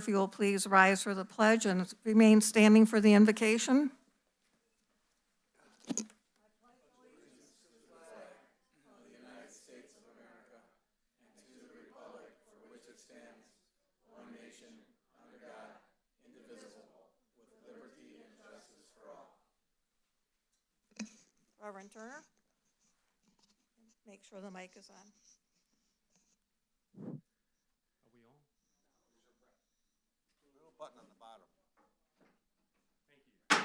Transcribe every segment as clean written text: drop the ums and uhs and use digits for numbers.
if you will please rise for the pledge and remain standing for the invocation. Reverend Turner, make sure the mic is on. Are we on? Little button on the bottom. Thank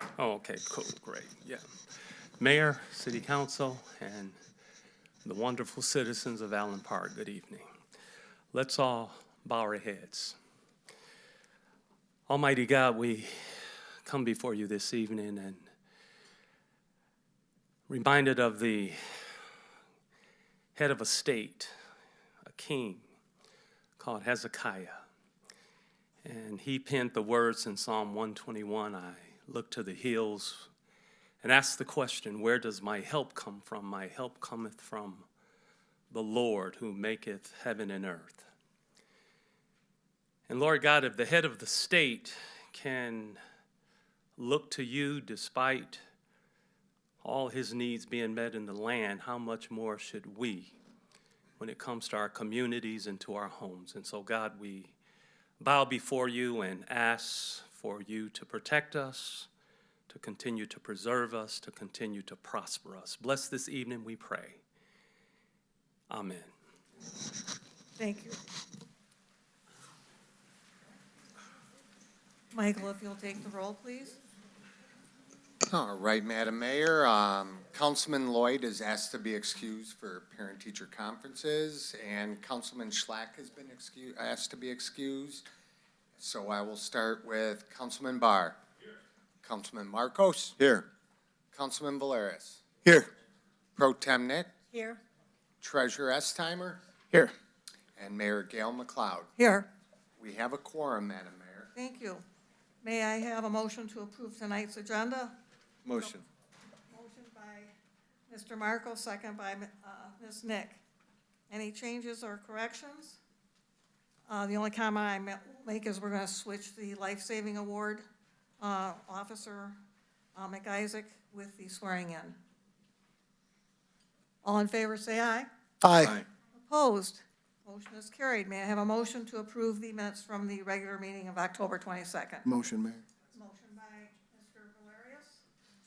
you. Oh, okay, cool, great, yeah. Mayor, City Council, and the wonderful citizens of Allen Park, good evening. Let's all bow our heads. Almighty God, we come before you this evening and reminded of the head of a state, a king called Hezekiah. And he penned the words in Psalm 121, I look to the hills and ask the question, where does my help come from? My help cometh from the Lord who maketh heaven and earth. And Lord God, if the head of the state can look to you despite all his needs being met in the land, how much more should we when it comes to our communities and to our homes? And so, God, we bow before you and ask for you to protect us, to continue to preserve us, to continue to prosper us. Bless this evening, we pray. Amen. Thank you. Michael, if you'll take the roll, please. All right, Madam Mayor, Councilman Lloyd is asked to be excused for parent-teacher conferences, and Councilman Schlack has been asked to be excused. So I will start with Councilman Barr. Here. Councilman Marcos. Here. Councilman Valeris. Here. Pro Tem Nick. Here. Treasurer Estheimer. Here. And Mayor Gail McLeod. Here. We have a quorum, Madam Mayor. Thank you. May I have a motion to approve tonight's agenda? Motion. Motion by Mr. Marco, second by Ms. Nick. Any changes or corrections? The only comment I make is we're going to switch the life-saving award officer, McIsaac, with the swearing in. All in favor, say aye. Aye. Opposed? Motion is carried. May I have a motion to approve the minutes from the regular meeting of October 22nd? Motion, Mayor. Motion by Mr. Valerius.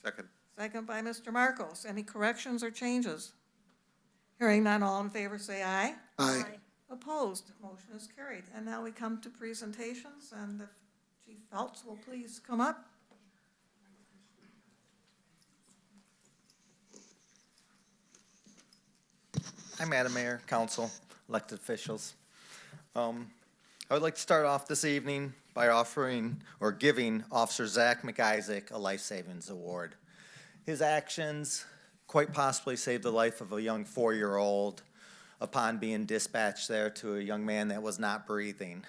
Second. Second by Mr. Marcos. Any corrections or changes? Hearing none, all in favor say aye. Aye. Opposed? Motion is carried. And now we come to presentations, and if Chief Phelps will please come up. Hi, Madam Mayor, Council, elected officials. I would like to start off this evening by offering or giving Officer Zach McIsaac a Life Savings Award. His actions quite possibly saved the life of a young 4-year-old upon being dispatched there to a young man that was not breathing.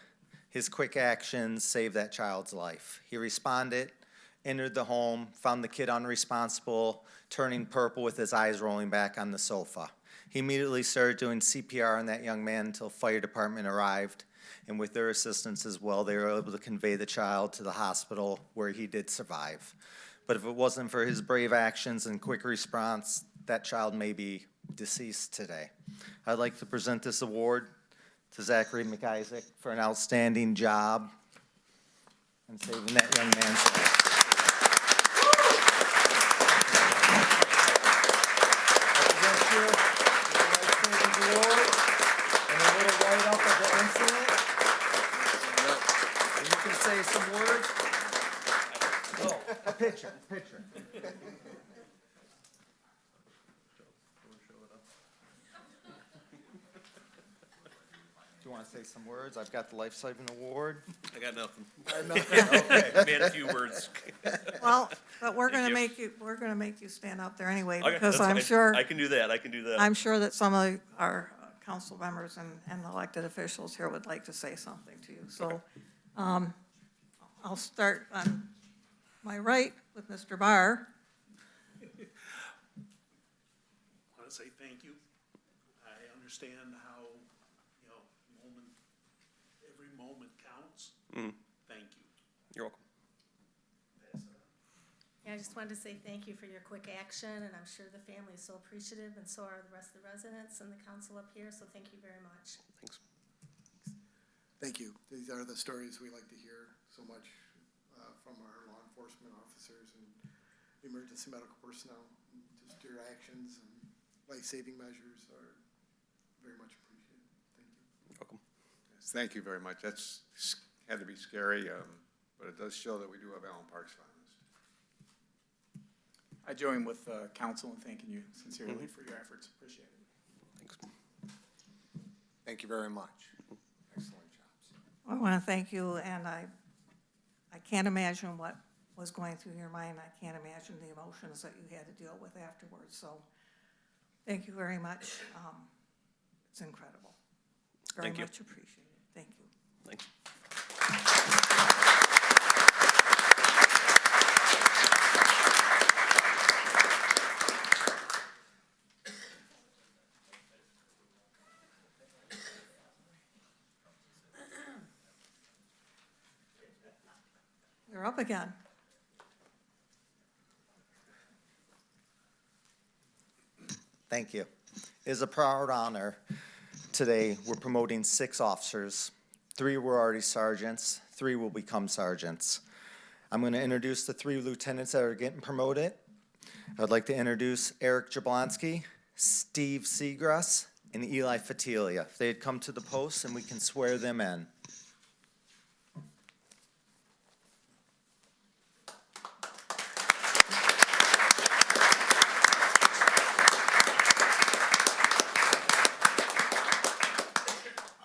His quick actions saved that child's life. He responded, entered the home, found the kid unresponsible, turning purple with his eyes rolling back on the sofa. He immediately started doing CPR on that young man until fire department arrived, and with their assistance as well, they were able to convey the child to the hospital where he did survive. But if it wasn't for his brave actions and quick response, that child may be deceased today. I'd like to present this award to Zachary McIsaac for an outstanding job in saving that young man's life. Say some words. Oh, a picture. Do you want to say some words? I've got the Life Saving Award. I got nothing. Okay. Made a few words. Well, but we're going Thank to make you stand up there anyway, Okay, because that's I'm fine. sure, I can do that. I'm sure that some of our council members and elected officials here would like to say something to you. So I'll start on my right with Mr. Barr. I want to say thank you. I understand how, moment moment counts. Thank you. You're welcome. Yeah, I just wanted to say thank you for your quick action, and I'm sure the family is so appreciative, and so are the rest of the residents and the council up here, so thank you very much. Thanks. Thank you. These are the stories we like to hear so much from our law enforcement officers and emergency medical personnel. Just your actions and life-saving measures are very much appreciated. Thank you. You're welcome. Yes, thank you very much. That's had to be scary, but it does show that we do have Allen Park's finest. I join with council in thanking you sincerely for your efforts. Appreciate it. Thanks. Thank you very much. Excellent jobs. I want to thank you, and I can't imagine what was going through your mind. I can't imagine the emotions that you had to deal with afterwards, so thank you very much. It's incredible. Very Thank you. much appreciated. Thank you. Thanks. You're up again. Thank you. It is a proud honor. Today, we're promoting 6 officers. 3 were already sergeants, 3 will become sergeants. I'm going to introduce the 3 lieutenants that are getting promoted. I'd like to introduce Eric Jablonski, Steve Segrest, and Eli Fetelea. If they'd come to the post and we can swear them in.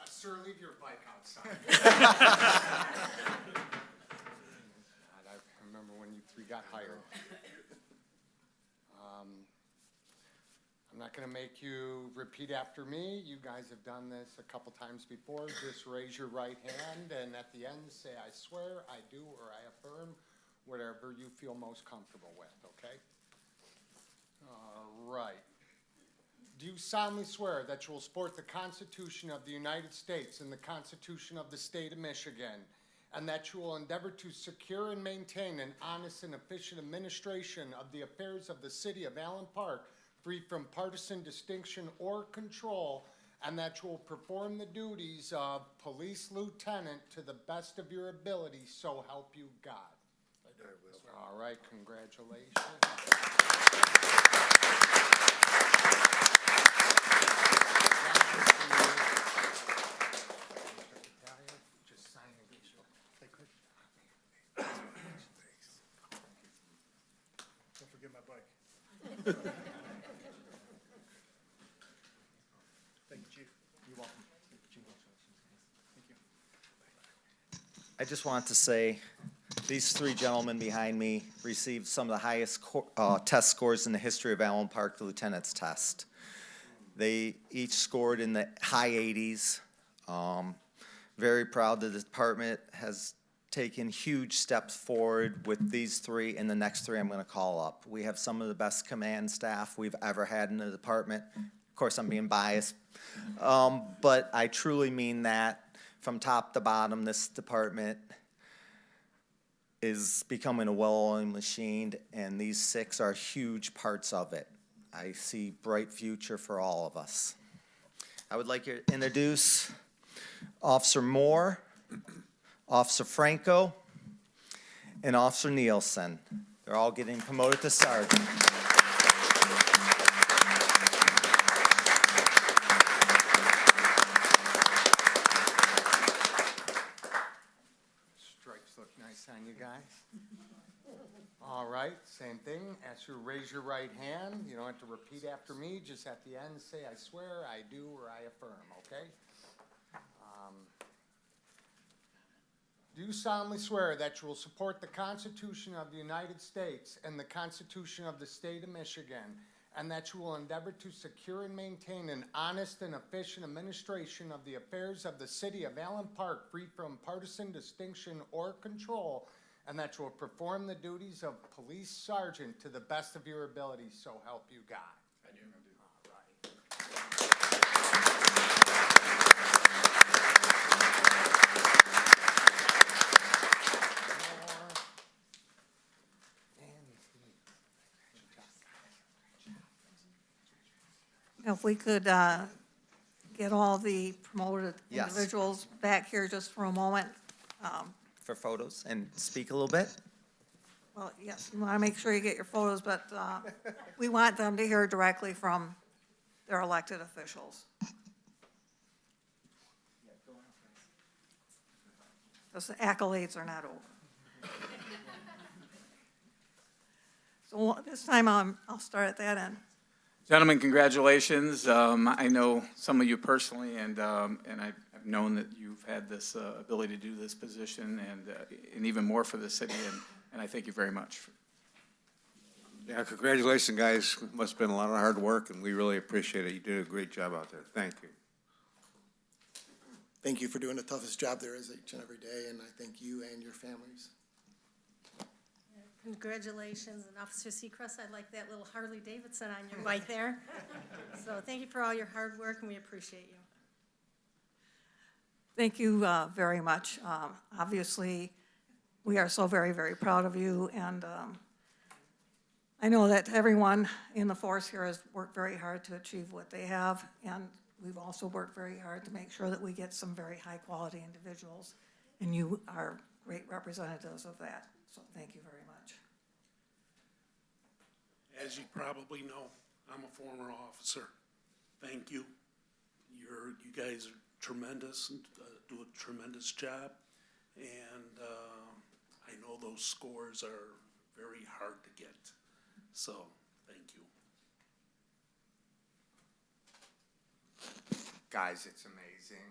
Sir, leave your bike outside. God, I remember when you 3 got hired. I'm not going to make you repeat after me. You guys have done this a couple times before. Just raise your right hand, and at the end, say, I swear, I do, or I affirm, whatever you feel most comfortable with, okay? All right. Do you solemnly swear that you will support the Constitution of the United States and the Constitution of the State of Michigan, and that you will endeavor to secure and maintain an honest and efficient administration of the affairs of the city of Allen Park, free from partisan distinction or control, and that you will perform the duties of police lieutenant to the best of your ability, so help you God? I do. All right, congratulations. Just sign it. Don't forget my bike. Thank you, Chief. You're welcome. Thank you. I just want to say, these 3 gentlemen behind me received some of the highest test scores in the history of Allen Park, the lieutenant's test. They each scored in the high 80s. Very proud that the department has taken huge steps forward with these 3 and the next 3 I'm going to call up. We have some of the best command staff we've ever had in the department. Of course, I'm being biased, but I truly mean that. From top to bottom, this department is becoming a well-oiled machine, and these 6 are huge parts of it. I see bright future for all of us. I would like to introduce Officer Moore, Officer Franco, and Officer Nielson. They're all getting promoted to sergeant. Stripes look nice on you guys. All right, same thing. Ask you to raise your right hand. You don't have to repeat after me. Just at the end, say, I swear, I do, or I affirm, okay? Do you solemnly swear that you will support the Constitution of the United States and the Constitution of the State of Michigan, and that you will endeavor to secure and maintain an honest and efficient administration of the affairs of the city of Allen Park, free from partisan distinction or control, and that you will perform the duties of police sergeant to the best of your ability, so help you God? I do. All right. we could get all the promoted Yes. individuals back here just for a moment. For photos and speak a little bit. Well, yes, you want to make sure you get your photos, but we want them to hear directly from their elected officials. Because the accolades are not over. So this time I'll start at that end. Gentlemen, congratulations. I know some of you personally, and I've known that you've had this ability to do this position, and even more for the city, and I thank you very much. Yeah, congratulations, guys. Must have been a lot of hard work, and we really appreciate it. You did a great job out there. Thank you. Thank you for doing the toughest job there is each and every day, and I thank you and your families. Congratulations, and Officer Segrest, I like that little Harley Davidson on your bike there. So thank you for all your hard work, and we appreciate you. Thank you very much. Obviously, we are so very, very proud of you, and I know that everyone in the force here has worked very hard to achieve what they have, and we've also worked very hard to make sure that we get some very high-quality individuals, and you are great representatives of that, so thank you very much. As you probably know, I'm a former officer. Thank you. You guys are tremendous and do a tremendous job, and I know those scores are very hard to get, so thank you. Guys, it's amazing.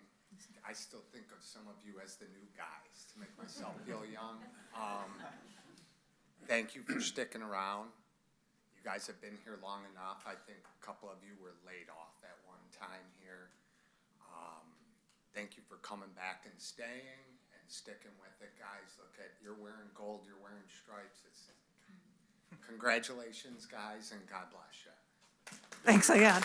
I still think of some of you as the new guys to make myself feel young. Thank you for sticking around. You guys have been here long enough. I think a couple of you were laid off at one time here. Thank you for coming back and staying and sticking with it, guys. Look at, you're wearing gold, you're wearing stripes. Congratulations, guys, and God bless you. Thanks again.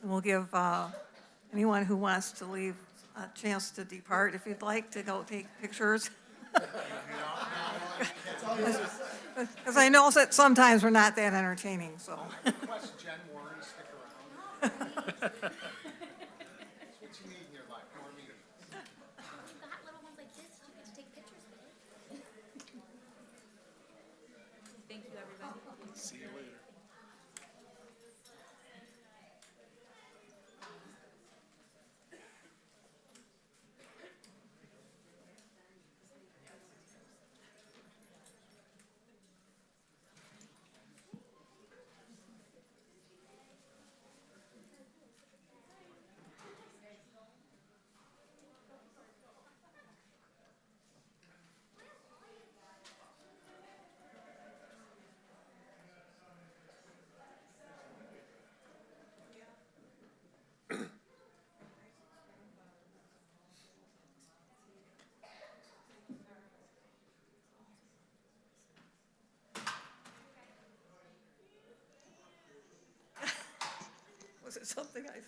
And we'll give anyone who wants to leave a chance to depart, if you'd like to go take pictures. Because I know that sometimes we're not that entertaining, so. Request Jen Warren to stick around. That's what you need in your life, more meetings. You've got little ones like this, you get to take pictures with it. Thank you, everybody. See you later. Was it something I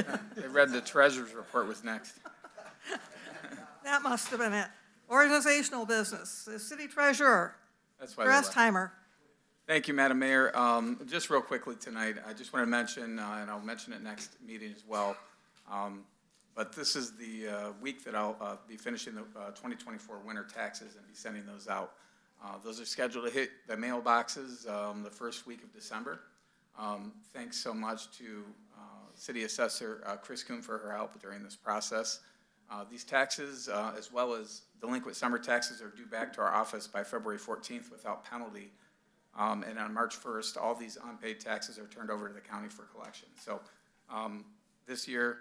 said? I read the treasurer's report was next. That must have been it. Organizational business, the city treasurer, That's why. they left. Estheimer. Thank you, Madam Mayor. Just real quickly tonight, I just want to mention, and I'll mention it next meeting as well, but this is the week that I'll be finishing the 2024 winter taxes and be sending those out. Those are scheduled to hit the mailboxes the first week of December. Thanks so much to City Assessor Chris Kuhn for her help during this process. These taxes, as well as delinquent summer taxes, are due back to our office by February 14th without penalty. And on March 1st, all these unpaid taxes are turned over to the county for collection. So this year,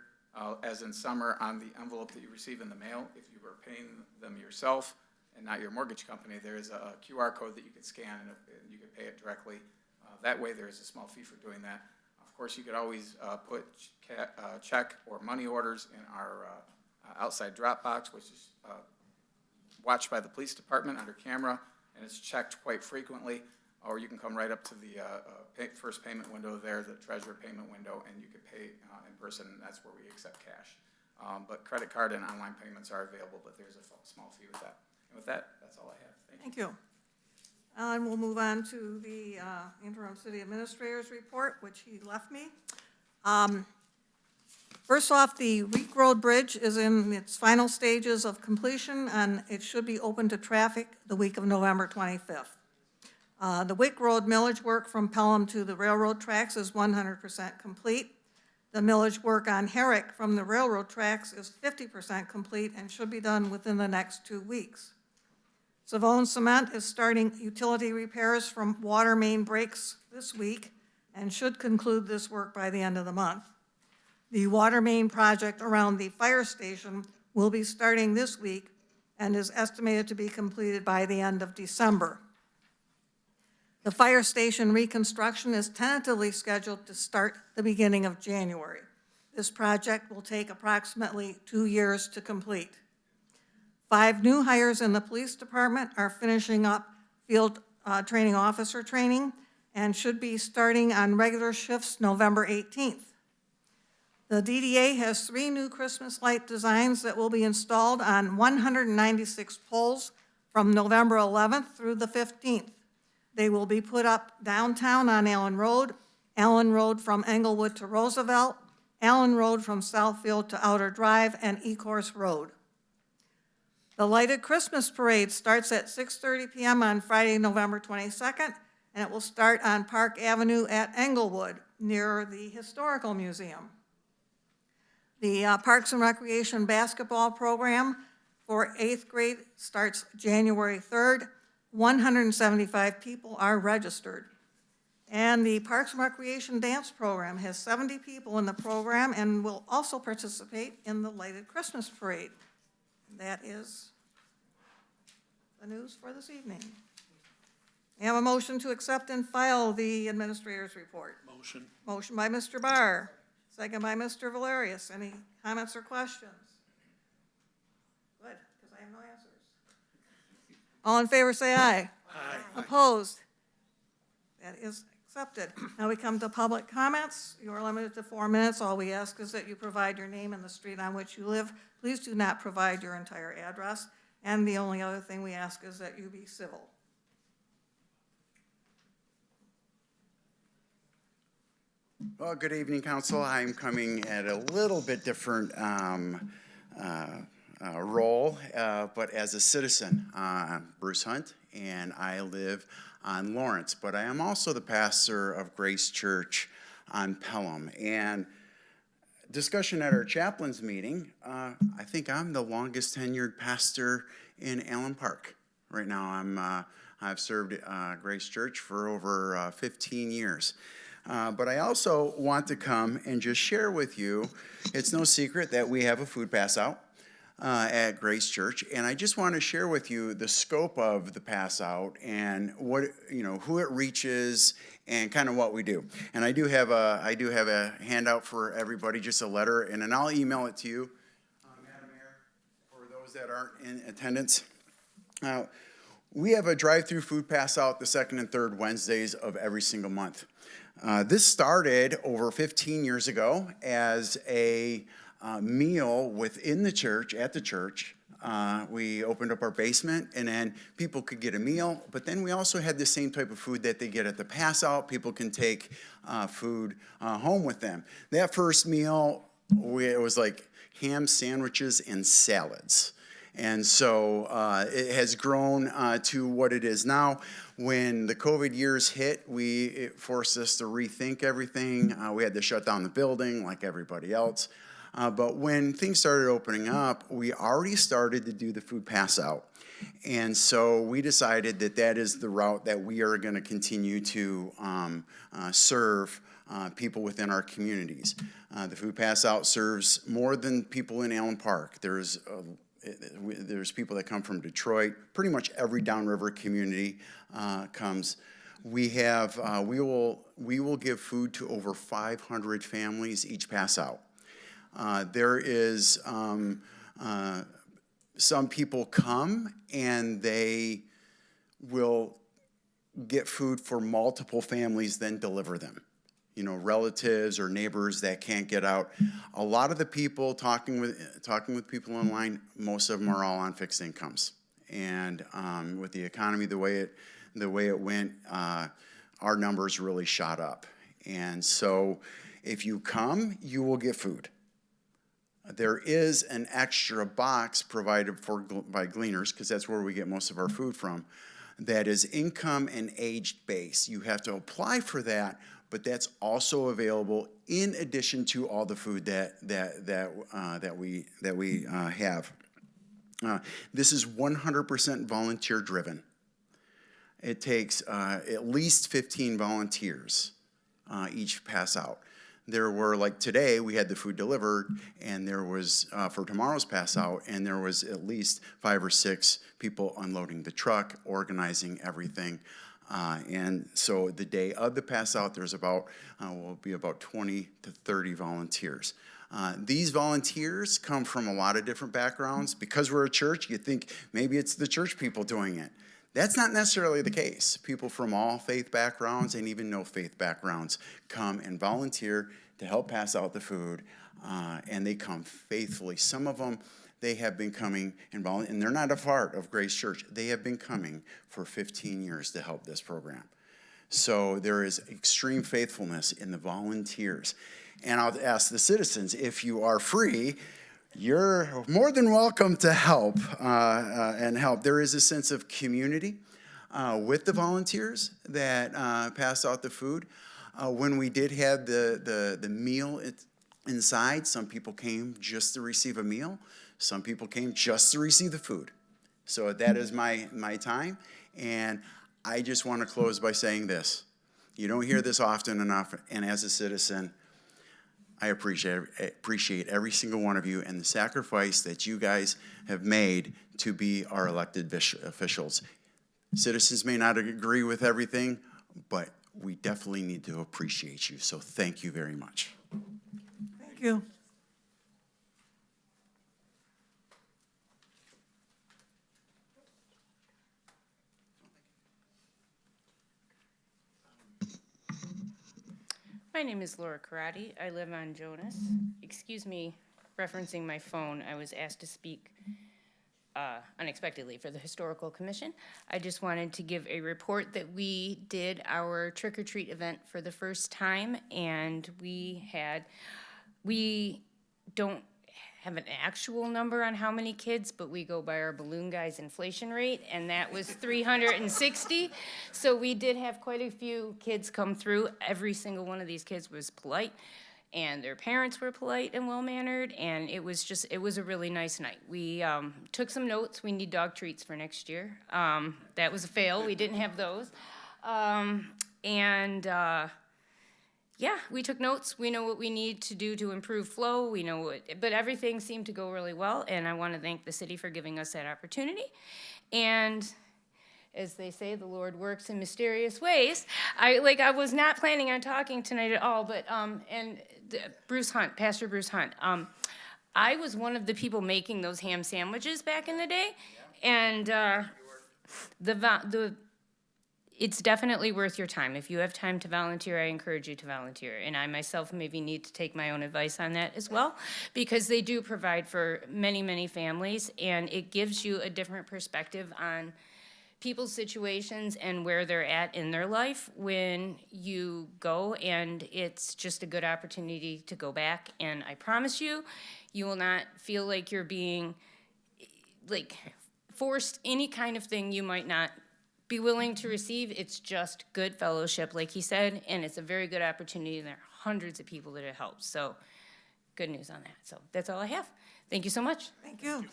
as in summer, on the envelope that you receive in the mail, if you are paying them yourself and not your mortgage company, there is a QR code that you can scan and you can pay it directly. That way, there is a small fee for doing that. Of course, you could always put check or money orders in our outside drop box, which is watched by the police department under camera, and it's checked quite frequently, or you can come right up to the first payment window there, the treasurer payment window, and you can pay in person, and that's where we accept cash. But credit card and online payments are available, but there's a small fee with that. And with that, that's all I have. Thank you. Thank you. And we'll move on to the interim city administrator's report, which he left me. First off, the Week Road Bridge is in its final stages of completion, and it should be open to traffic the week of November 25th. The Wick Road millage work from Pelham to the railroad tracks is 100% complete. The millage work on Herrick from the railroad tracks is 50% complete and should be done within the next 2 weeks. Savone Cement is starting utility repairs from water main breaks this week and should conclude this work by the end of the month. The water main project around the fire station will be starting this week and is estimated to be completed by the end of December. The fire station reconstruction is tentatively scheduled to start the beginning of January. This project will take approximately 2 years to complete. 5 new hires in the police department are finishing up field training officer training and should be starting on regular shifts November 18th. The DDA has 3 new Christmas light designs that will be installed on 196 poles from November 11th through the 15th. They will be put up downtown on Allen Road from Englewood to Roosevelt, Allen Road from Southfield to Outer Drive, and Ecorse Road. The lighted Christmas parade starts at 6:30 p.m. on Friday, November 22nd, and it will start on Park Avenue at Englewood near the Historical Museum. The Parks and Recreation basketball program for 8th grade starts January 3rd. 175 people are registered. And the Parks and Recreation dance program has 70 people in the program and will also participate in the lighted Christmas parade. That is the news for this evening. We have a motion to accept and file the administrator's report. Motion. Motion by Mr. Barr, second by Mr. Valerius. Any comments or questions? Good, because I have no answers. All in favor, say aye. Aye. Opposed? That is accepted. Now we come to public comments. You are limited to 4 minutes. All we ask is that you provide your name and the street on which you live. Please do not provide your entire address. And the only other thing we ask is that you be civil. Well, good evening, Council. I'm coming at a little bit different role, but as a citizen. I'm Bruce Hunt, and I live on Lawrence, but I am also the pastor of Grace Church on Pelham. And discussion at our chaplain's meeting, I think I'm the longest tenured pastor in Allen Park. Right now, I've served Grace Church for over 15 years. But I also want to come and just share with you, it's no secret that we have a food pass out at Grace Church, and I just want to share with you the scope of the pass out and what, who it reaches and kind of what we do. And I do have a handout for everybody, just a letter, and then I'll email it to you, Madam Mayor, for those that aren't in attendance. We have a drive-through food pass out the second and third Wednesdays of every single month. This started over 15 years ago as a meal within the church, at the church. We opened up our basement, and then people could get a meal, but then we also had the same type of food that they get at the pass out. People can take food home with them. That first meal, it was like ham sandwiches and salads. And so it has grown to what it is now. When the COVID years hit, it forced us to rethink everything. We had to shut down the building like everybody else. But when things started opening up, we already started to do the food pass out. And so we decided that is the route that we are going to continue to serve people within our communities. The food pass out serves more than people in Allen Park. There's people that come from Detroit. Pretty much every downriver community comes. We will give food to over 500 families each pass out. There is some people come and they will get food for multiple families, then deliver them. You know, relatives or neighbors that can't get out. A lot of the people talking with people online, most of them are all on fixed incomes. And with the economy the way it went, our numbers really shot up. And so if you come, you will get food. There is an extra box provided by Gleaners, because that's where we get most of our food from, that is income and age-based. You have to apply for that, but that's also available in addition to all the food that we have. This is 100% volunteer-driven. It takes at least 15 volunteers each pass out. There were, like today, we had the food delivered, and there was, for tomorrow's pass out, and there was at least 5 or 6 people unloading the truck, organizing everything. And so the day of the pass out, there's will be about 20 to 30 volunteers. These volunteers come from a lot of different backgrounds. Because we're a church, you think maybe it's the church people doing it. That's not necessarily the case. People from all faith backgrounds and even no faith backgrounds come and volunteer to help pass out the food, and they come faithfully. Some of them, they have been coming and they're not a part of Grace Church. They have been coming for 15 years to help this program. So there is extreme faithfulness in the volunteers. And I'll ask the citizens, if you are free, you're more than welcome to help and help. There is a sense of community with the volunteers that pass out the food. When we did have the meal inside, some people came just to receive a meal. Some people came just to receive the food. So that is my time. And I just want to close by saying this. You don't hear this often enough, and as a citizen, I appreciate every single one of you and the sacrifice that you guys have made to be our elected officials. Citizens may not agree with everything, but we definitely need to appreciate you. So thank you very much. Thank you. My name is Laura Karate. I live on Jonas. Excuse me, referencing my phone, I was asked to speak unexpectedly for the Historical Commission. I just wanted to give a report that we did our trick-or-treat event for the first time, and we don't have an actual number on how many kids, but we go by our balloon guy's inflation rate, and that was 360. So we did have quite a few kids come through. Every single one of these kids was polite, and their parents were polite and well-mannered, and it was a really nice night. We took some notes. We need dog treats for next year. That was a fail. We didn't have those. Yeah, we took notes. We know what we need to do to improve flow. We know but everything seemed to go really well, and I want to thank the city for giving us that opportunity. And as they say, the Lord works in mysterious ways. I was not planning on talking tonight at all, but Bruce Hunt, Pastor Bruce Hunt, I was one of the people making those ham sandwiches back in the day, and it's definitely worth your time. If you have time to volunteer, I encourage you to volunteer. And I myself maybe need to take my own advice on that as well, because they do provide for many, many families, and it gives you a different perspective on people's situations and where they're at in their life when you go, and it's just a good opportunity to go back. And I promise you, you will not feel like you're being forced any kind of thing you might not be willing to receive. It's just good fellowship, like he said, and it's a very good opportunity, and there are hundreds of people that it helps. So good news on that. So that's all I have. Thank you so much. Thank you.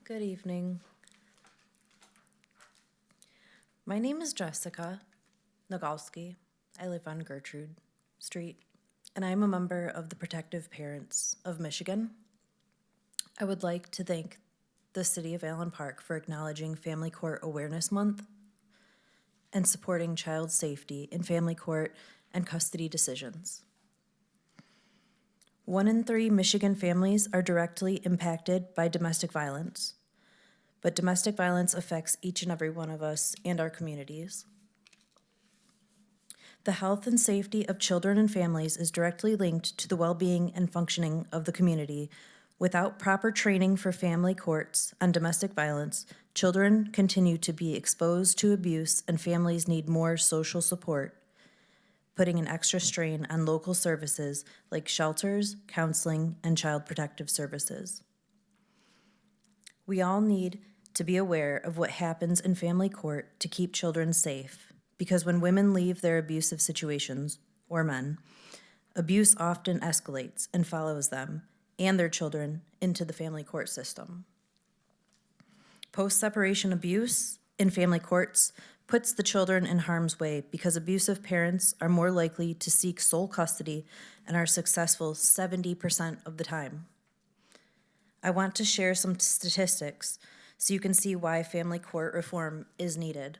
Good evening. My name is Jessica Nagalski. I live on Gertrude Street, and I'm a member of the Protective Parents of Michigan. I would like to thank the City of Allen Park for acknowledging Family Court Awareness Month and supporting child safety in family court and custody decisions. 1 in 3 Michigan families are directly impacted by domestic violence, but domestic violence affects each and every one of us and our communities. The health and safety of children and families is directly linked to the well-being and functioning of the community. Without proper training for family courts on domestic violence, children continue to be exposed to abuse and families need more social support, putting an extra strain on local services like shelters, counseling, and child protective services. We all need to be aware of what happens in family court to keep children safe, because when women leave their abusive situations, or men, abuse often escalates and follows them and their children into the family court system. Post-separation abuse in family courts puts the children in harm's way because abusive parents are more likely to seek sole custody and are successful 70% of the time. I want to share some statistics so you can see why family court reform is needed.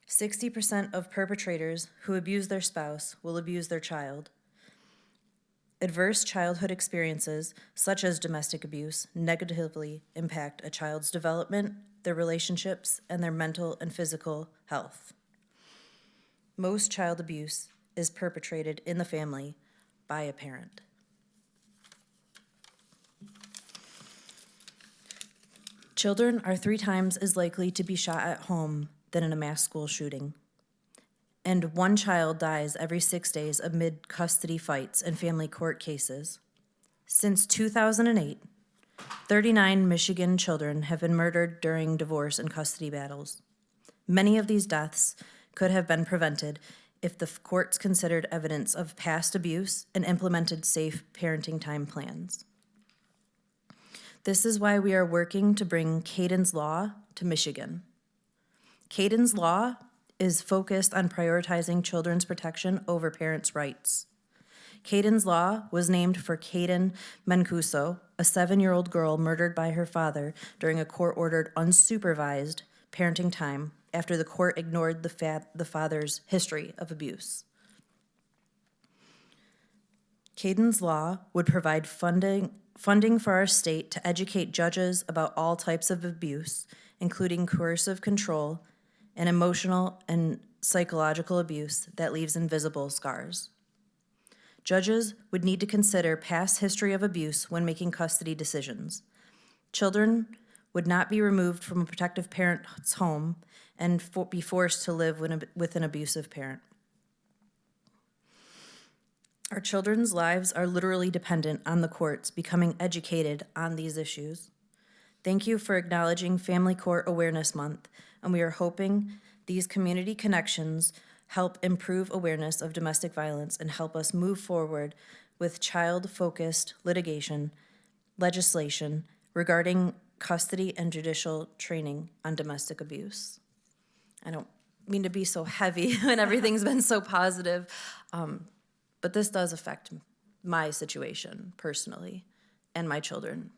60% of perpetrators who abuse their spouse will abuse their child. Adverse childhood experiences, such as domestic abuse, negatively impact a child's development, their relationships, and their mental and physical health. Most child abuse is perpetrated in the family by a parent. Children are 3 times as likely to be shot at home than in a mass school shooting. And 1 child dies every 6 days amid custody fights and family court cases. Since 2008, 39 Michigan children have been murdered during divorce and custody battles. Many of these deaths could have been prevented if the courts considered evidence of past abuse and implemented safe parenting time plans. This is why we are working to bring Caden's Law to Michigan. Caden's Law is focused on prioritizing children's protection over parents' rights. Caden's Law was named for Caden Mancuso, a 7-year-old girl murdered by her father during a court-ordered unsupervised parenting time after the court ignored the father's history of abuse. Caden's Law would provide funding for our state to educate judges about all types of abuse, including coercive control and emotional and psychological abuse that leaves invisible scars. Judges would need to consider past history of abuse when making custody decisions. Children would not be removed from a protective parent's home and be forced to live with an abusive parent. Our children's lives are literally dependent on the courts becoming educated on these issues. Thank you for acknowledging Family Court Awareness Month, and we are hoping these community connections help improve awareness of domestic violence and help us move forward with child-focused legislation regarding custody and judicial training on domestic abuse. I don't mean to be so heavy when everything's been so positive, but this does affect my situation personally and my children.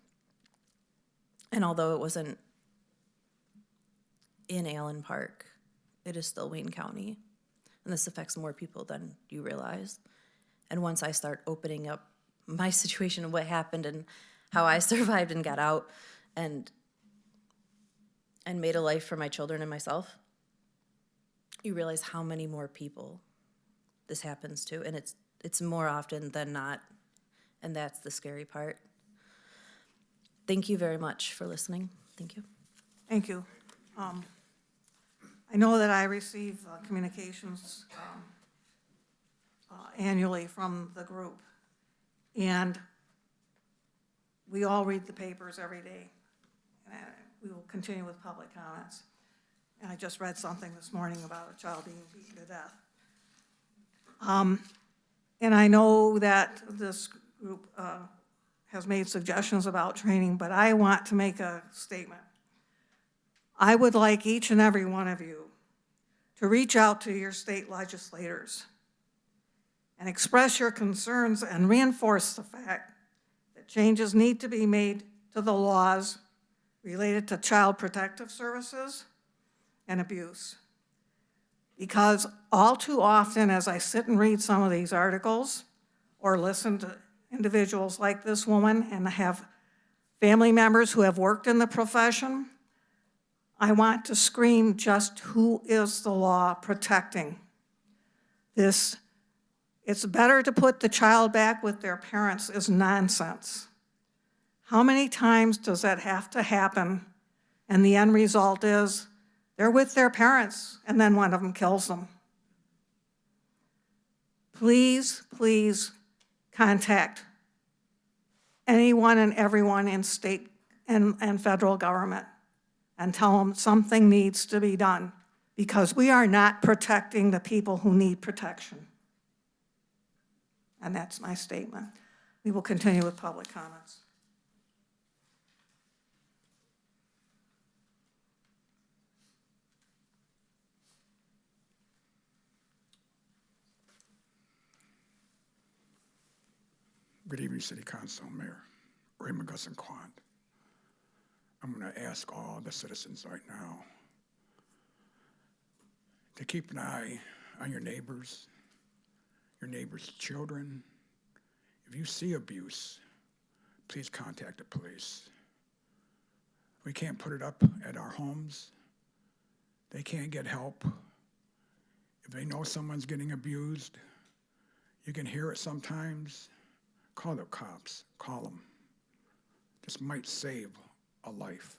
And although it wasn't in Allen Park, it is still Wayne County. And this affects more people than you realize. And once I start opening up my situation and what happened and how I survived and got out and made a life for my children and myself, you realize how many more people this happens to. And it's more often than not. And that's the scary part. Thank you very much for listening. Thank you. Thank you. I know that I receive communications annually from the group, and we all read the papers every day. And we will continue with public comments. And I just read something this morning about a child being beaten to death. And I know that this group has made suggestions about training, but I want to make a statement. I would like each and every one of you to reach out to your state legislators and express your concerns and reinforce the fact that changes need to be made to the laws related to child protective services and abuse. Because all too often, as I sit and read some of these articles or listen to individuals like this woman and have family members who have worked in the profession, I want to scream just who is the law protecting this. It's better to put the child back with their parents is nonsense. How many times does that have to happen? And the end result is they're with their parents and then one of them kills them. Please, please contact anyone and everyone in state and federal government and tell them something needs to be done because we are not protecting the people who need protection. And that's my statement. We will continue with public comments. Good evening, City Council, Mayor Ray McIsaac. I'm going to ask all the citizens right now to keep an eye on your neighbors' children. If you see abuse, please contact the police. We can't put it up at our homes. They can't get help. If they know someone's getting abused, you can hear it sometimes. Call the cops, call them. This might save a life.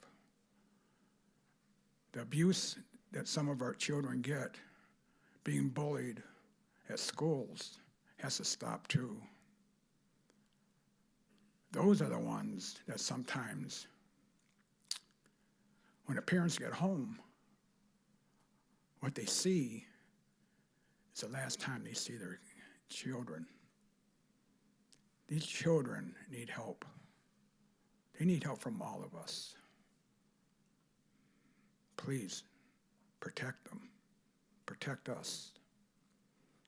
The abuse that some of our children get, being bullied at schools, has to stop too. Those are the ones that sometimes, when the parents get home, what they see is the last time they see their children. These children need help. They need help from all of us. Please protect them, protect us,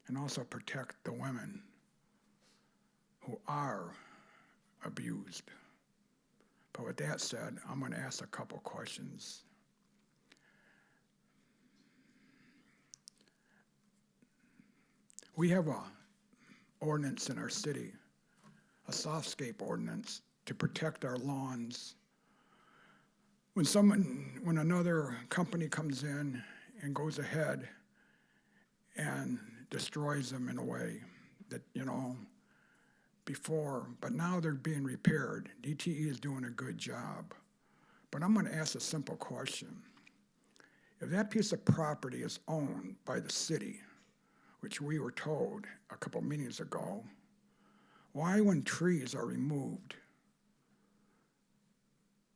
and also protect the women who are abused. But with that said, I'm going to ask a couple questions. We have a ordinance in our city, a softscape ordinance to protect our lawns. When another company comes in and goes ahead and destroys them in a way that, before, but now they're being repaired. DTE is doing a good job. But I'm going to ask a simple question. If that piece of property is owned by the city, which we were told a couple meetings ago, why, when trees are removed,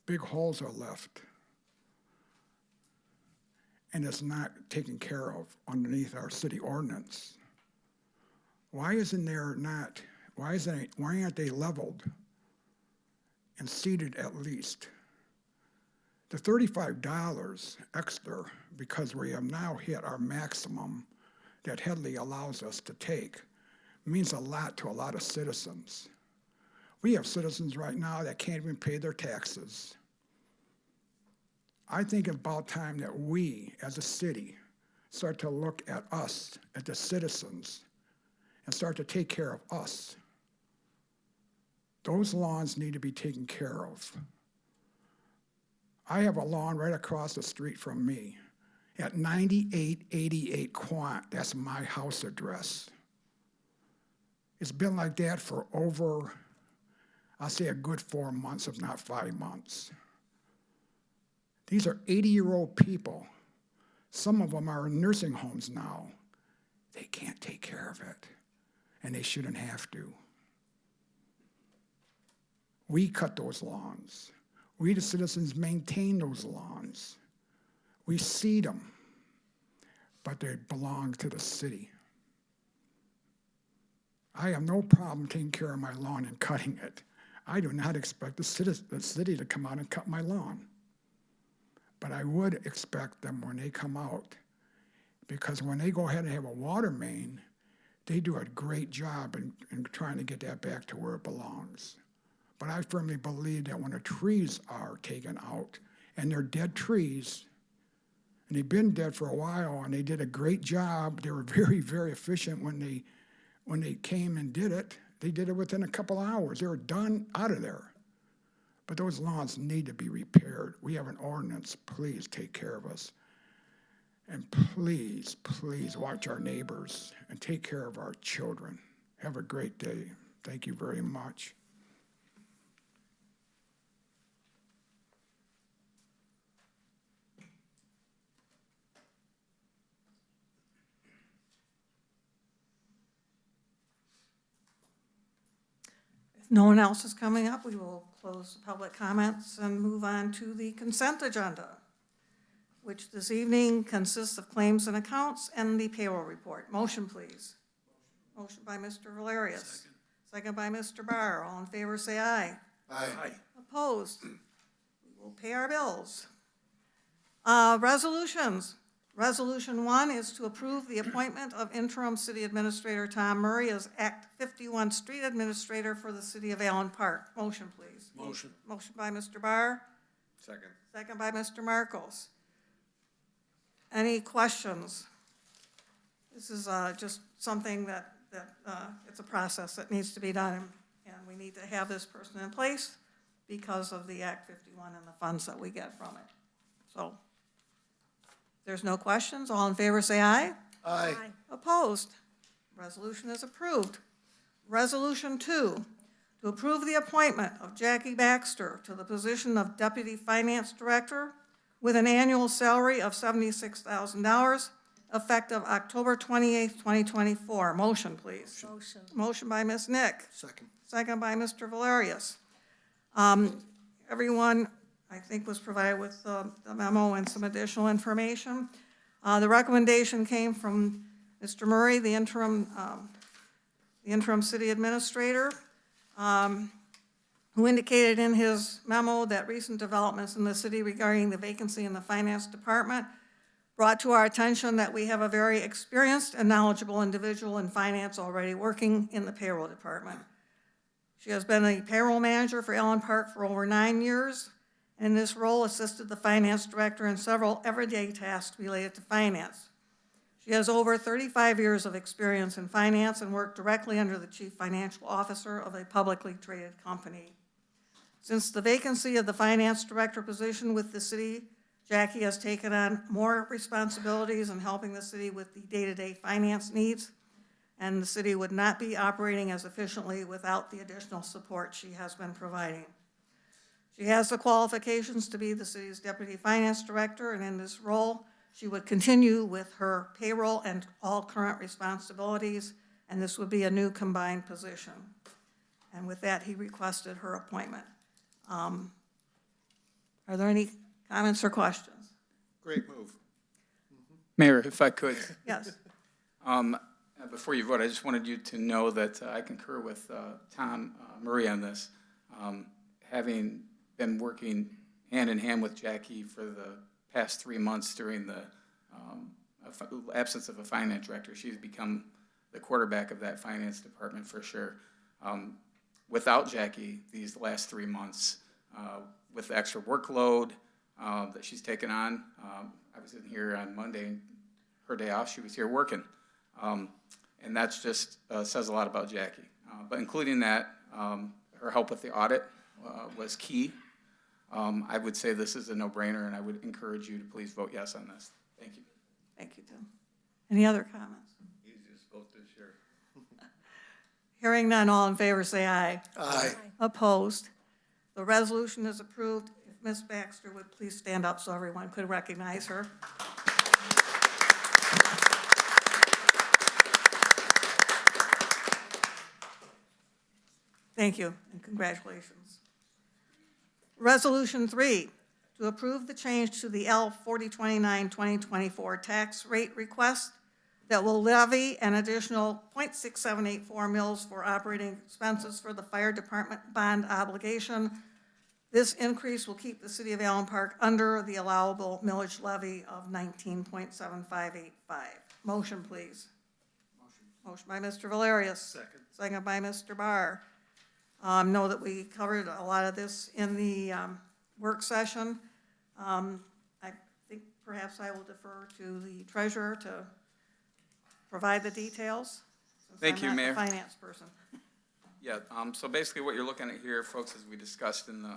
big holes are left and it's not taken care of underneath our city ordinance? Why aren't they leveled and seeded at least? The $35 extra, because we have now hit our maximum that Headley allows us to take, means a lot to a lot of citizens. We have citizens right now that can't even pay their taxes. I think it's about time that we, as a city, start to look at us, at the citizens, and start to take care of us. Those lawns need to be taken care of. I have a lawn right across the street from me at 9888 Quant. That's my house address. It's been like that for over, I'll say a good 4 months, if not 5 months. These are 80-year-old people. Some of them are in nursing homes now. They can't take care of it, and they shouldn't have to. We cut those lawns. We, the citizens, maintain those lawns. We seed them, but they belong to the city. I have no problem taking care of my lawn and cutting it. I do not expect the city to come out and cut my lawn. But I would expect them when they come out, because when they go ahead and have a water main, they do a great job in trying to get that back to where it belongs. But I firmly believe that when the trees are taken out and they're dead trees. And they've been dead for a while, and they did a great job. They were very, very efficient when they came and did it. They did it within a couple hours. They were done out of there. But those lawns need to be repaired. We have an ordinance. Please take care of us. And please, please watch our neighbors and take care of our children. Have a great day. Thank you very much. If no one else is coming up, we will close public comments and move on to the consent agenda, which this evening consists of claims and accounts and the payroll report. Motion, please. Motion by Mr. Valerius. Second by Mr. Barr. All in favor, say aye. Aye. Opposed? We will pay our bills. Resolutions. Resolution 1 is to approve the appointment of interim city administrator Tom Murray as Act 51 street administrator for the city of Allen Park. Motion, please. Motion. Motion by Mr. Barr. Second. Second by Mr. Marcos. Any questions? This is just something that it's a process that needs to be done, and we need to have this person in place because of the Act 51 and the funds that we get from it. So, if there's no questions, all in favor say aye. Aye. Opposed? Resolution is approved. Resolution 2, to approve the appointment of Jackie Baxter to the position of Deputy Finance Director with an annual salary of $76,000, effective October 28th, 2024. Motion, please. Motion. Motion by Ms. Nick. Second. Second by Mr. Valerius. Everyone, I think, was provided with the memo and some additional information. The recommendation came from Mr. Murray, the interim city administrator, who indicated in his memo that recent developments in the city regarding the vacancy in the finance department brought to our attention that we have a very experienced and knowledgeable individual in finance already working in the payroll department. She has been a payroll manager for Allen Park for over 9 years, and in this role assisted the finance director in several everyday tasks related to finance. She has over 35 years of experience in finance and worked directly under the chief financial officer of a publicly traded company. Since the vacancy of the finance director position with the city, Jackie has taken on more responsibilities in helping the city with the day-to-day finance needs, and the city would not be operating as efficiently without the additional support she has been providing. She has the qualifications to be the city's deputy finance director, and in this role, she would continue with her payroll and all current responsibilities, and this would be a new combined position. And with that, he requested her appointment. Are there any comments or questions? Great move. Mayor, if I could, Yes. before you vote, I just wanted you to know that I concur with Tom Murray on this. Having been working hand in hand with Jackie for the past 3 months during the absence of a finance director, she's become the quarterback of that finance department for sure. Without Jackie, these last 3 months, with the extra workload that she's taken on, I was in here on Monday, her day off, she was here working. And that's just says a lot about Jackie. But including that, her help with the audit was key. I would say this is a no-brainer, and I would encourage you to please vote yes on this. Thank you. Thank you, Tim. Any other comments? Easiest vote this year. Hearing none, all in favor say aye. Aye. Opposed? The resolution is approved. If Ms. Baxter would please stand up so everyone could recognize her. Thank you, and congratulations. Resolution 3, to approve the change to the L 4029-2024 tax rate request that will levy an additional .6784 mils for operating expenses for the fire department bond obligation. This increase will keep the city of Allen Park under the allowable millage levy of 19.7585. Motion, please. Motion by Mr. Valerius. Second. Second by Mr. Barr. Know that we covered a lot of this in the work session. I think perhaps I will defer to the treasurer to provide the details. Since Thank you, I'm not Mayor. the finance person. Yeah, so basically what you're looking at here, folks, as we discussed in the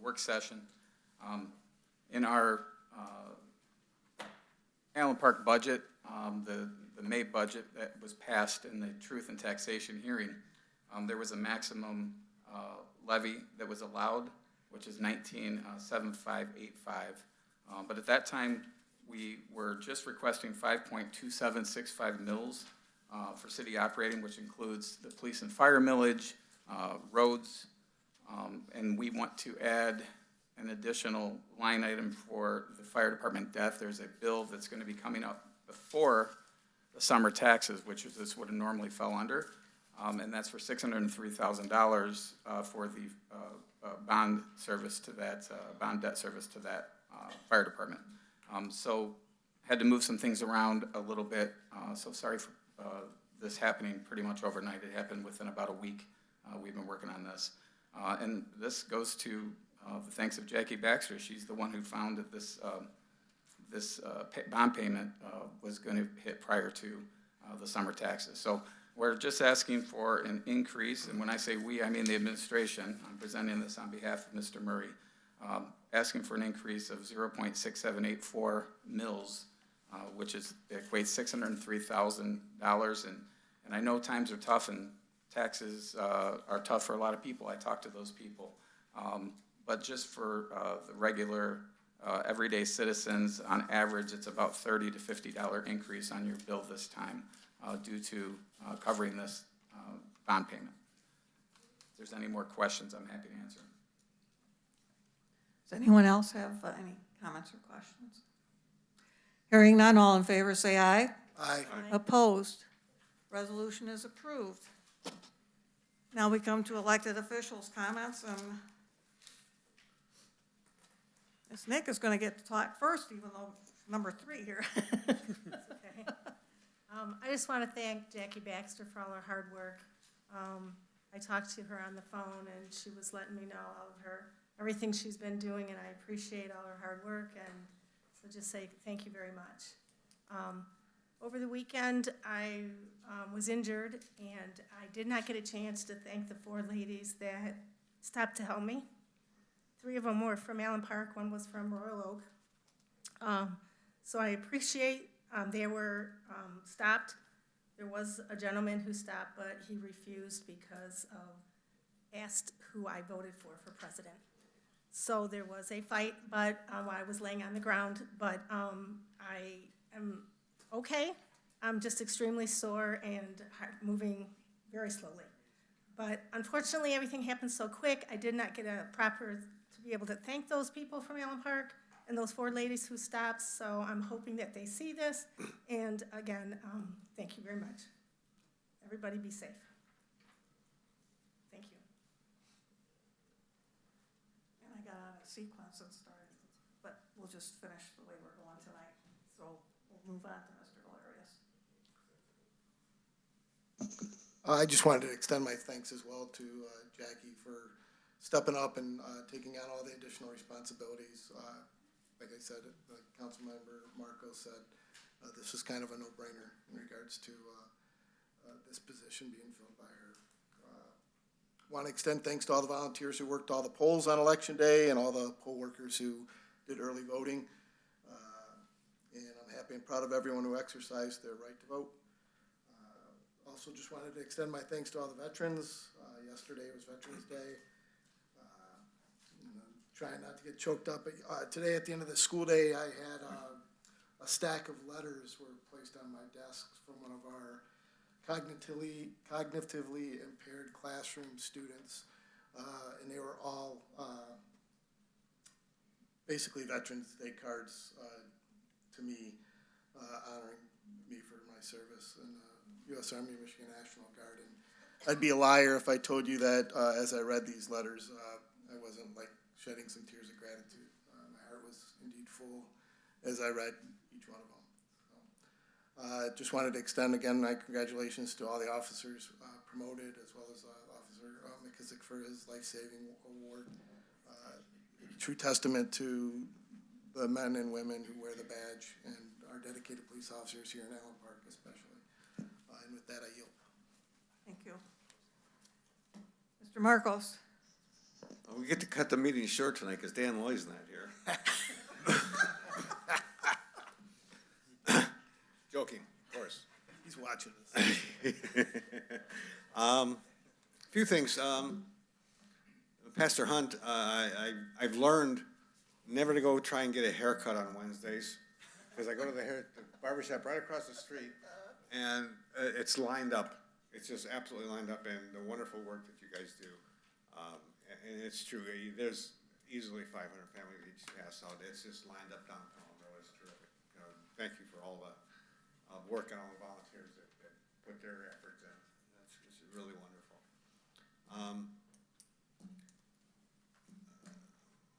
work session, in our Allen Park budget, the May budget that was passed in the Truth and Taxation hearing, there was a maximum levy that was allowed, which is 19,7585. But at that time, we were just requesting 5.2765 mils for city operating, which includes the police and fire millage, roads, and we want to add an additional line item for the fire department death. There's a bill that's going to be coming up before the summer taxes, which is this would have normally fell under, and that's for $603,000 for the bond service to that, bond debt service to that fire department. So had to move some things around a little bit, so sorry for this happening pretty much overnight. It happened within about a week. We've been working on this. And this goes to the thanks of Jackie Baxter. She's the one who found that this bond payment was going to hit prior to the summer taxes. So we're just asking for an increase, and when I say we, I mean the administration. I'm presenting this on behalf of Mr. Murray, asking for an increase of 0.6784 mils, which equates $603,000. And I know times are tough and taxes are tough for a lot of people. I talk to those people. But just for the regular everyday citizens, on average, it's about $30 to $50 increase on your bill this time due to covering this bond payment. If there's any more questions, I'm happy to answer them. Does anyone else have any comments or questions? Hearing none, all in favor say aye. Aye. Opposed? Resolution is approved. Now we come to elected officials' comments, and Ms. Nick is going to get to talk first, even though number 3 here. That's okay. I just want to thank Jackie Baxter for all her hard work. I talked to her on the phone, and she was letting me know all of everything she's been doing, and I appreciate all her hard work, and so just say thank you very much. Over the weekend, I was injured, and I did not get a chance to thank the 4 ladies that stopped to help me. 3 of them were from Allen Park, 1 was from Royal Oak. So I appreciate they were stopped. There was a gentleman who stopped, but he refused because asked who I voted for president. So there was a fight, but while I was laying on the ground, but I am okay. I'm just extremely sore and moving very slowly. But unfortunately, everything happened so quick, I did not get to be able to thank those people from Allen Park and those 4 ladies who stopped, so I'm hoping that they see this. And again, thank you very much. Everybody be safe. Thank you. And I got on a sequence and started, but we'll just finish the way we're going tonight. So we'll move on to Mr. Galerius. I just wanted to extend my thanks as well to Jackie for stepping up and taking on all the additional responsibilities. Like I said, like Councilmember Marco said, this is kind of a no-brainer in regards to this position being filled by her. Want to extend thanks to all the volunteers who worked all the polls on Election Day and all the poll workers who did early voting. And I'm happy and proud of everyone who exercised their right to vote. Also just wanted to extend my thanks to all the veterans. Yesterday was Veterans Day. Trying not to get choked up, but today at the end of the school day, I had a stack of letters were placed on my desk from one of our cognitively impaired classroom students, and they were all basically Veterans Day cards to me, honoring me for my service in the U.S. Army Michigan National Guard. And I'd be a liar if I told you that as I read these letters, I wasn't like shedding some tears of gratitude. My heart was indeed full as I read each one of them. So, just wanted to extend again my congratulations to all the officers promoted, as well as Officer McIsaac for his life-saving award. true testament to the men and women who wear the badge and our dedicated police officers here in Allen Park especially. And with that, I yield. Thank you. Mr. Marcos? We get to cut the meeting short tonight because Dan Lloyd's not here. Joking, of course. He's watching us. Few things. Pastor Hunt, I've learned never to go try and get a haircut on Wednesdays because I go to the barber shop right across the street and it's lined up. It's just absolutely lined up, and the wonderful work that you guys do. And it's true. There's easily 500 families each pass out. It's just lined up downtown. It's terrific. Thank you for all the work and all the volunteers that put their efforts in. It's really wonderful.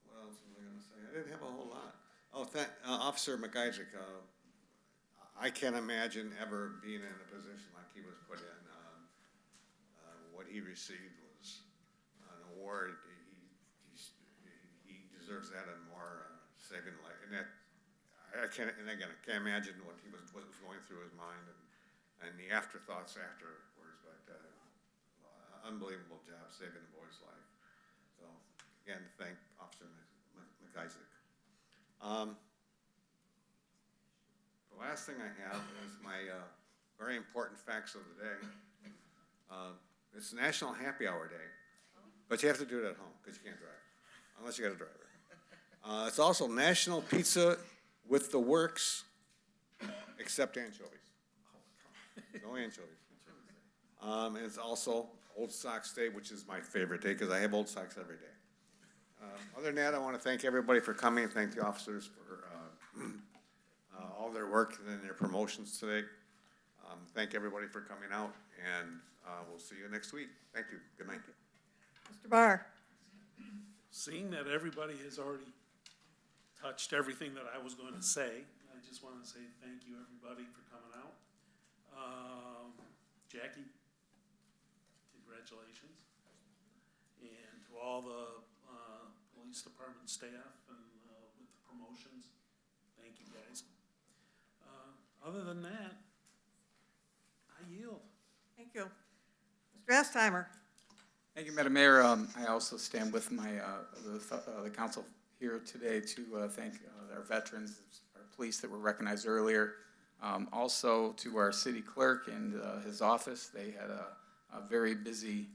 What else was I going to say? I didn't have a whole lot. Oh, Officer McIsaac, I can't imagine ever being in a position like he was put in. What he received was an award. He deserves that and more, saving life. And that I can't imagine what was going through his mind and the afterthoughts afterwards. But unbelievable job saving the boy's life. So again, thank Officer McIsaac. The last thing I have is my very important facts of the day. It's National Happy Hour Day, but you have to do it at home because you can't drive, unless you got a driver. It's also National Pizza with the Works, except anchovies. No anchovies. And it's also Old Sox Day, which is my favorite day because I have Old Sox every day. Other than that, I want to thank everybody for coming and thank the officers for all their work and their promotions today. Thank everybody for coming out, and we'll see you next week. Thank you. Good night. Mr. Barr? Seeing that everybody has already touched everything that I was going to say, I just want to say thank you, everybody, for coming out. Jackie, congratulations. And to all the police department staff and with the promotions, thank you, guys. Other than that, I yield. Thank you. Mr. Estheimer? Thank you, Madam Mayor. I also stand with my, the council here today to thank our veterans, our police that were recognized earlier. Also to our city clerk and his office. They had a very busy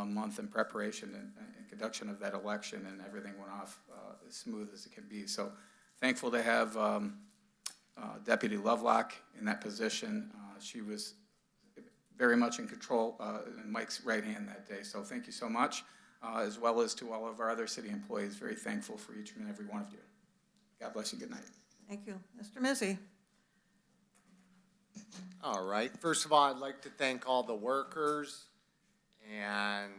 month in preparation and conduction of that election, and everything went off as smooth as it can be. So thankful to have Deputy Lovelock in that position. She was very much in control in Mike's right hand that day. So thank you so much, as well as to all of our other city employees. Very thankful for each and every one of you. God bless you. Good night. Thank you. Mr. Mizzi? All right. First of all, I'd like to thank all the workers, and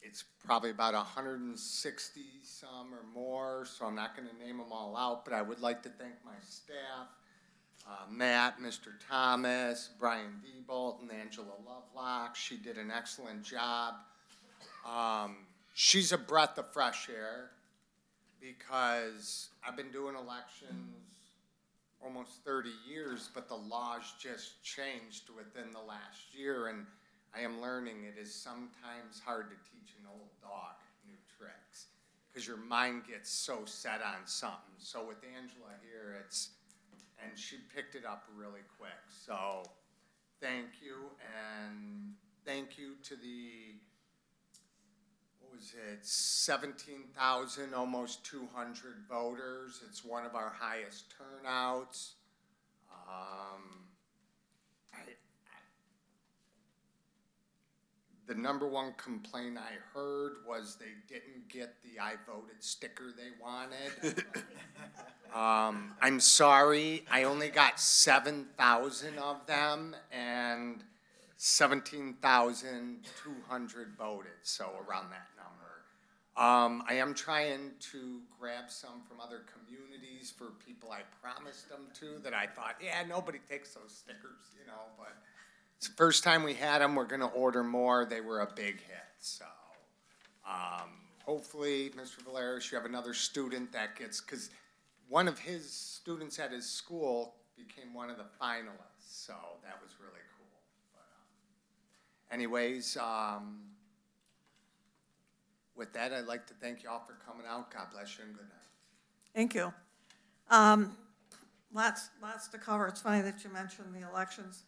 it's probably about 160 some or more, so I'm not going to name them all out, but I would like to thank my staff, Matt, Mr. Thomas, Brian Diebold, and Angela Lovelock. She did an excellent job. She's a breath of fresh air because I've been doing elections almost 30 years, but the laws just changed within the last year, and I am learning it is sometimes hard to teach an old dog new tricks because your mind gets so set on something. So with Angela here, and she picked it up really quick. So thank you, and thank you to the, what was it, 17,000, almost 200 voters. It's one of our highest turnouts. The number one complaint I heard was they didn't get the I voted sticker they wanted. I'm sorry, I only got 7,000 of them, and 17,200 voted, so around that number. I am trying to grab some from other communities for people I promised them to that I thought, yeah, nobody takes those stickers, you know, but it's the first time we had them. We're going to order more. They were a big hit, so hopefully, Mr. Valerius, you have another student that gets, because one of his students at his school became one of the finalists, so that was really cool. But, anyways, with that, I'd like to thank you all for coming out. God bless you and good night. Thank you. Lots to cover. It's funny that you mentioned the elections.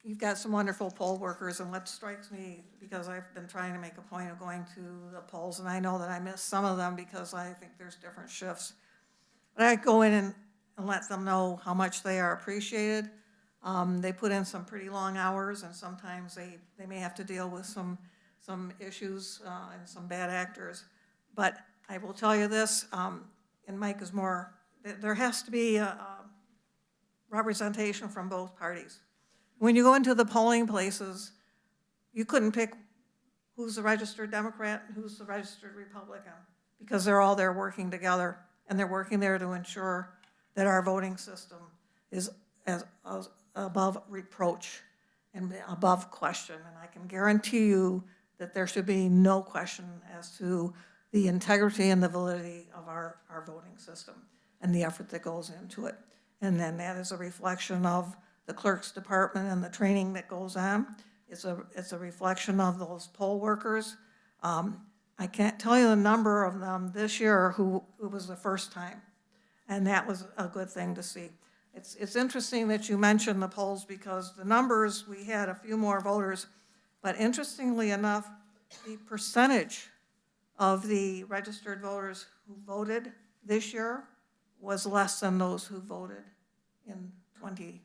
You've got some wonderful poll workers, and what strikes me, because I've been trying to make a point of going to the polls, and I know that I miss some of them because I think there's different shifts. But I go in and let them know how much they are appreciated. They put in some pretty long hours, and sometimes they may have to deal with some issues and some bad actors. But I will tell you this, and Mike is more, there has to be a representation from both parties. When you go into the polling places, you couldn't pick who's the registered Democrat and who's the registered Republican, because they're all there working together, and they're working there to ensure that our voting system is as above reproach and above question. And I can guarantee you that there should be no question as to the integrity and the validity of our voting system and the effort that goes into it. And then that is a reflection of the clerk's department and the training that goes on. It's a reflection of those poll workers. I can't tell you the number of them this year who it was the first time, and that was a good thing to see. It's interesting that you mentioned the polls, because the numbers, we had a few more voters, but interestingly enough, the percentage of the registered voters who voted this year was less than those who voted in 2020.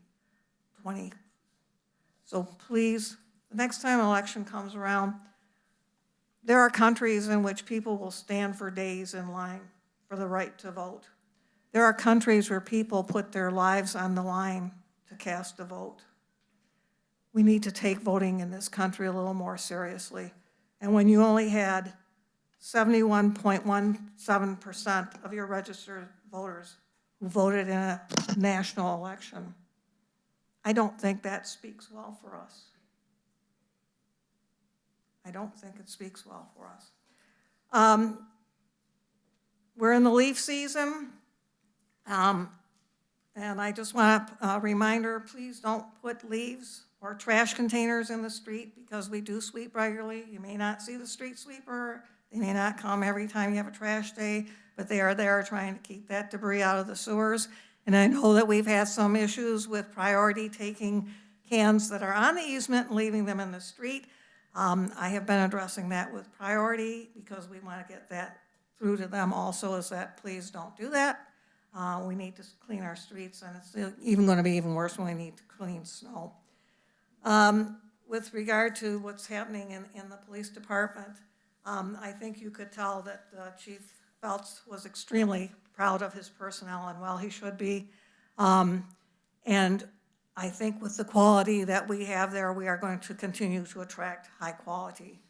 So please, the next time an election comes around, there are countries in which people will stand for days in line for the right to vote. There are countries where people put their lives on the line to cast a vote. We need to take voting in this country a little more seriously. And when you only had 71.17% of your registered voters who voted in a national election, I don't think that speaks well for us. I don't think it speaks well for us. We're in the leaf season, and I just want a reminder, please don't put leaves or trash containers in the street, because we do sweep regularly. You may not see the street sweeper. They may not come every time you have a trash day, but they are there trying to keep that debris out of the sewers. And I know that we've had some issues with Priority taking cans that are on the easement and leaving them in the street. I have been addressing that with Priority, because we want to get that through to them also, is that please don't do that. We need to clean our streets, and it's even going to be even worse when we need to clean snow. With regard to what's happening in the police department, I think you could tell that Chief Feltz was extremely proud of his personnel, and well, he should be. And I think with the quality that we have there, we are going to continue to attract high quality.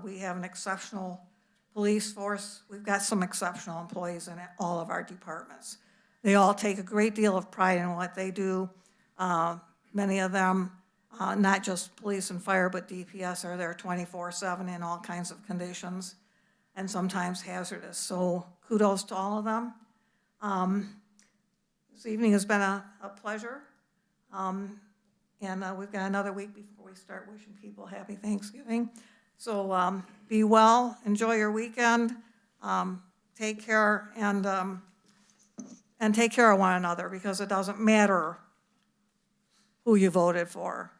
We have an exceptional police force. We've got some exceptional employees in all of our departments. They all take a great deal of pride in what they do. Many of them, not just police and fire, but DPS, are there 24/7 in all kinds of conditions, and sometimes hazardous. So kudos to all of them. This evening has been a pleasure. And we've got another week before we start wishing people happy Thanksgiving. So be well, enjoy your weekend, take care, and take care of one another, because it doesn't matter who you voted for.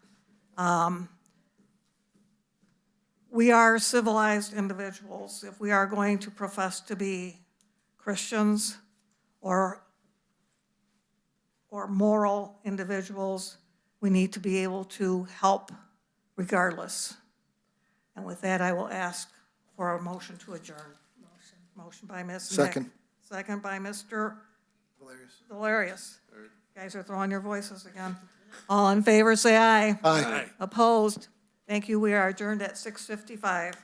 We are civilized individuals. If we are going to profess to be Christians or moral individuals, we need to be able to help regardless. And with that, I will ask for a motion to adjourn. Motion by Ms. Second. Nick. Second by Mr. Valerius. Valerius. You guys are throwing your voices again. All in favor, say aye. Aye. Opposed? Thank you. We are adjourned at 6:55.